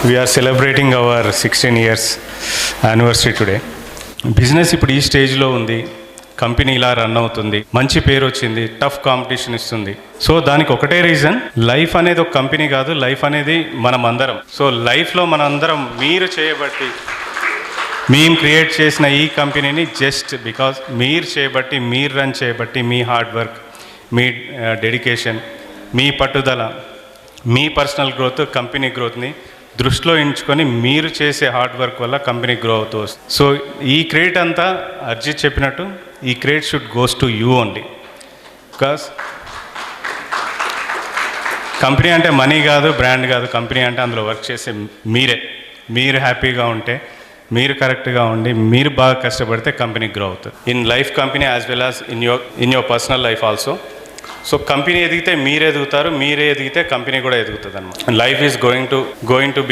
We are celebrating our 16 years anniversary today. Business ఇప్పుడు ఈ స్టేజ్లో ఉంది, కంపెనీ ఇలా రన్ అవుతుంది, మంచి పేరు వచ్చింది, టఫ్ కాంపిటీషన్ ఇస్తుంది. సో దానికి ఒకటే రీజన్, లైఫ్ అనేది ఒక కంపెనీ కాదు, లైఫ్ అనేది మనం అందరం. సో లైఫ్లో మనందరం మీరు చేయబట్టి, మేము క్రియేట్ చేసిన ఈ కంపెనీని జస్ట్ బికాజ్ మీరు చేయబట్టి, మీరు రన్ చేయబట్టి, మీ హార్డ్ వర్క్, మీ డెడికేషన్, మీ పట్టుదల, మీ పర్సనల్ గ్రోత్, కంపెనీ గ్రోత్ని దృష్టిలో ఉంచుకొని మీరు చేసే హార్డ్ వర్క్ వల్ల కంపెనీ గ్రో అవుతూ వస్తుంది. సో ఈ క్రెడిట్ అంతా అర్జిత్ చెప్పినట్టు ఈ credit should goes to you only. Because company అంటే మనీ కాదు, బ్రాండ్ కాదు, కంపెనీ అంటే అందులో వర్క్ చేసే మీరే. మీరు హ్యాపీగా ఉంటే, మీరు కరెక్ట్గా ఉండి, మీరు బాగా కష్టపడితే కంపెనీ గ్రో అవుతుంది. In life company as well as in your personal life also. So company ఎదిగితే మీరు ఎదుగుతారు, మీరే ఎదిగితే కంపెనీ కూడా ఎదుగుతుంది అన్నమాట. Life is going to